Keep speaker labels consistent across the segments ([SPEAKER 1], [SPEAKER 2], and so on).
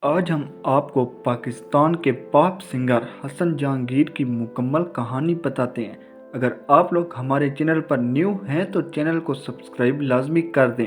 [SPEAKER 1] آج ہم آپ کو پاکستان کے پاپ سنگر حسن جہانگیر کی مکمل کہانی بتاتے ہیں۔ اگر آپ لوگ ہمارے چینل پر نیو ہیں تو چینل کو سبسکرائب لازمی کر دیں۔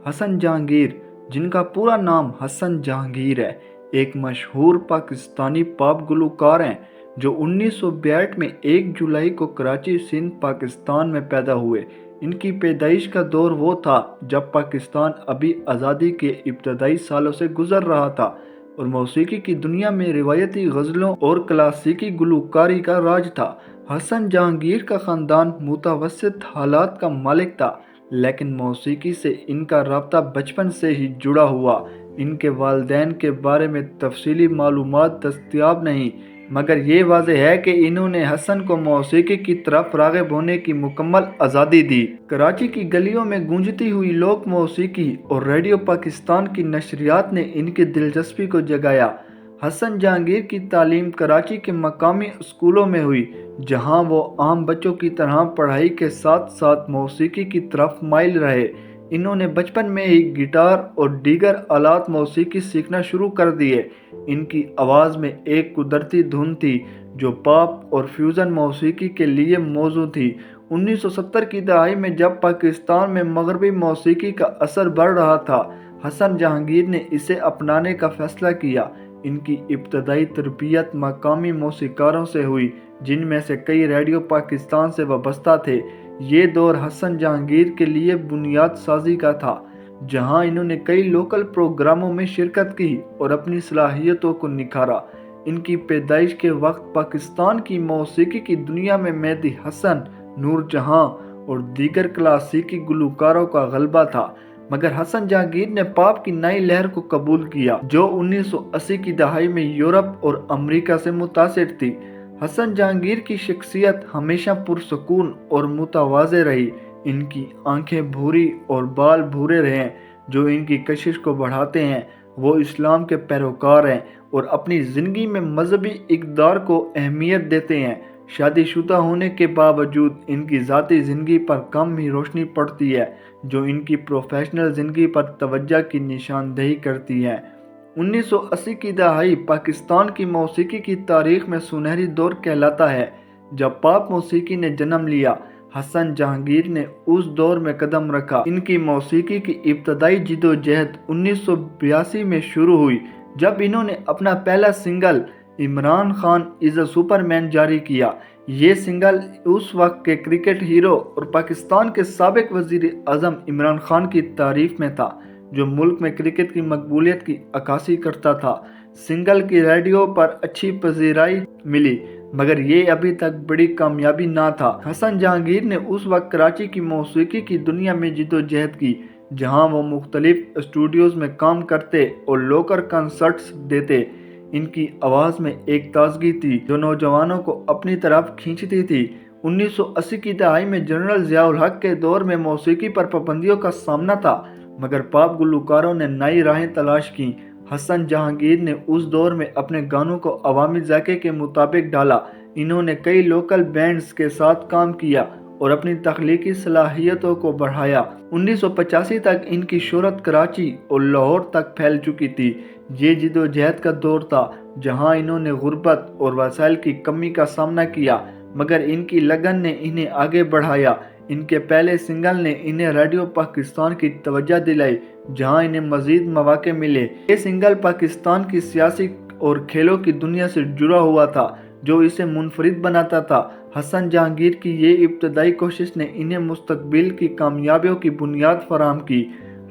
[SPEAKER 1] حسن جہانگیر، جن کا پورا نام حسن جہانگیر ہے، ایک مشہور پاکستانی پاپ گلوکار ہیں جو 1962 میں 1 جولائی کو کراچی سندھ پاکستان میں پیدا ہوئے۔ ان کی پیدائش کا دور وہ تھا جب پاکستان ابھی آزادی کے ابتدائی سالوں سے گزر رہا تھا اور موسیقی کی دنیا میں روایتی غزلوں اور کلاسیکی گلوکاری کا راج تھا۔ حسن جہانگیر کا خاندان متوسط حالات کا مالک تھا، لیکن موسیقی سے ان کا رابطہ بچپن سے ہی جڑا ہوا۔ ان کے والدین کے بارے میں تفصیلی معلومات دستیاب نہیں، مگر یہ واضح ہے کہ انہوں نے حسن کو موسیقی کی طرف راغب ہونے کی مکمل آزادی دی۔ کراچی کی گلیوں میں گونجتی ہوئی لوک موسیقی اور ریڈیو پاکستان کی نشریات نے ان کی دلچسپی کو جگایا۔ حسن جہانگیر کی تعلیم کراچی کے مقامی اسکولوں میں ہوئی، جہاں وہ عام بچوں کی طرح پڑھائی کے ساتھ ساتھ موسیقی کی طرف مائل رہے۔ انہوں نے بچپن میں ہی گٹار اور دیگر آلات موسیقی سیکھنا شروع کر دیے۔ ان کی آواز میں ایک قدرتی دھن تھی جو پاپ اور فیوژن موسیقی کے لیے موزوں تھی۔ 1970 کی دہائی میں جب پاکستان میں مغربی موسیقی کا اثر بڑھ رہا تھا، حسن جہانگیر نے اسے اپنانے کا فیصلہ کیا۔ ان کی ابتدائی تربیت مقامی موسیقاروں سے ہوئی، جن میں سے کئی ریڈیو پاکستان سے وابستہ تھے۔ یہ دور حسن جہانگیر کے لیے بنیاد سازی کا تھا، جہاں انہوں نے کئی لوکل پروگراموں میں شرکت کی اور اپنی صلاحیتوں کو نکھارا۔ ان کی پیدائش کے وقت پاکستان کی موسیقی کی دنیا میں مہدی حسن، نور جہاں اور دیگر کلاسیکی گلوکاروں کا غلبہ تھا، مگر حسن جہانگیر نے پاپ کی نئی لہر کو قبول کیا جو 1980 کی دہائی میں یورپ اور امریکہ سے متاثر تھی۔ حسن جہانگیر کی شخصیت ہمیشہ پرسکون اور متواضع رہی۔ ان کی آنکھیں بھوری اور بال بھورے رہے جو ان کی کشش کو بڑھاتے ہیں۔ وہ اسلام کے پیروکار ہیں اور اپنی زندگی میں مذہبی اقدار کو اہمیت دیتے ہیں۔ شادی شدہ ہونے کے باوجود ان کی ذاتی زندگی پر کم ہی روشنی پڑتی ہے، جو ان کی پروفیشنل زندگی پر توجہ کی نشاندہی کرتی ہے۔ 1980 کی دہائی پاکستان کی موسیقی کی تاریخ میں سنہری دور کہلاتا ہے، جب پاپ موسیقی نے جنم لیا۔ حسن جہانگیر نے اس دور میں قدم رکھا۔ ان کی موسیقی کی ابتدائی جدوجہد 1982 میں شروع ہوئی، جب انہوں نے اپنا پہلا single Imran Khan is a superman جاری کیا۔ یہ سنگل اس وقت کے کرکٹ ہیرو اور پاکستان کے سابق وزیر اعظم عمران خان کی تعریف میں تھا، جو ملک میں کرکٹ کی مقبولیت کی عکاسی کرتا تھا۔ سنگل کی ریڈیو پر اچھی پذیرائی ملی، مگر یہ ابھی تک بڑی کامیابی نہ تھا۔ حسن جہانگیر نے اس وقت کراچی کی موسیقی کی دنیا میں جدوجہد کی، جہاں وہ مختلف اسٹوڈیوز میں کام کرتے اور لوکل کنسرٹس دیتے۔ ان کی آواز میں ایک تازگی تھی جو نوجوانوں کو اپنی طرف کھینچتی تھی۔ 1980 کی دہائی میں جنرل ضیاء الحق کے دور میں موسیقی پر پابندیوں کا سامنا تھا، مگر پاپ گلوکاروں نے نئی راہیں تلاش کیں۔ حسن جہانگیر نے اس دور میں اپنے گانوں کو عوامی ذائقے کے مطابق ڈھالا۔ انہوں نے کئی لوکل بینڈز کے ساتھ کام کیا اور اپنی تخلیقی صلاحیتوں کو بڑھایا۔ 1985 تک ان کی شہرت کراچی اور لاہور تک پھیل چکی تھی۔ یہ جدوجہد کا دور تھا جہاں انہوں نے غربت اور وسائل کی کمی کا سامنا کیا، مگر ان کی لگن نے انہیں آگے بڑھایا۔ ان کے پہلے سنگل نے انہیں ریڈیو پاکستان کی توجہ دلائی، جہاں انہیں مزید مواقع ملے۔ یہ سنگل پاکستان کی سیاسی اور کھیلوں کی دنیا سے جڑا ہوا تھا، جو اسے منفرد بناتا تھا۔ حسن جہانگیر کی یہ ابتدائی کوشش نے انہیں مستقبل کی کامیابیوں کی بنیاد فراہم کی۔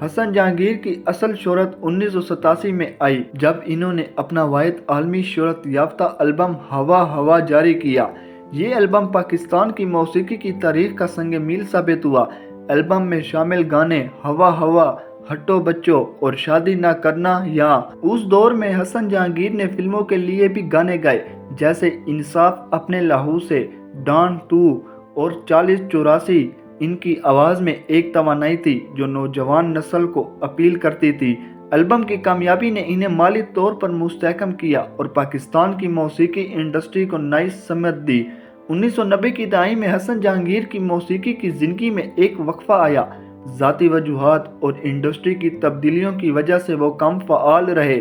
[SPEAKER 1] حسن جہانگیر کی اصل شہرت 1987 میں آئی، جب انہوں نے اپنا واحد عالمی شہرت یافتہ البم ہوا ہوا جاری کیا۔ یہ البم پاکستان کی موسیقی کی تاریخ کا سنگ میل ثابت ہوا۔ البم میں شامل گانے ہوا ہوا، ہٹو بچو اور شادی نہ کرنا یا۔ اس دور میں حسن جہانگیر نے فلموں کے لیے بھی گانے گائے، جیسے انصاف اپنے لہو سے، ڈان 2 اور 4084۔ ان کی آواز میں ایک توانائی تھی جو نوجوان نسل کو اپیل کرتی تھی۔ البم کی کامیابی نے انہیں مالی طور پر مستحکم کیا اور پاکستان کی موسیقی انڈسٹری کو نئی سمت دی۔ 1990 کی دہائی میں حسن جہانگیر کی موسیقی کی زندگی میں ایک وقفہ آیا۔ ذاتی وجوہات اور انڈسٹری کی تبدیلیوں کی وجہ سے وہ کم فعال رہے،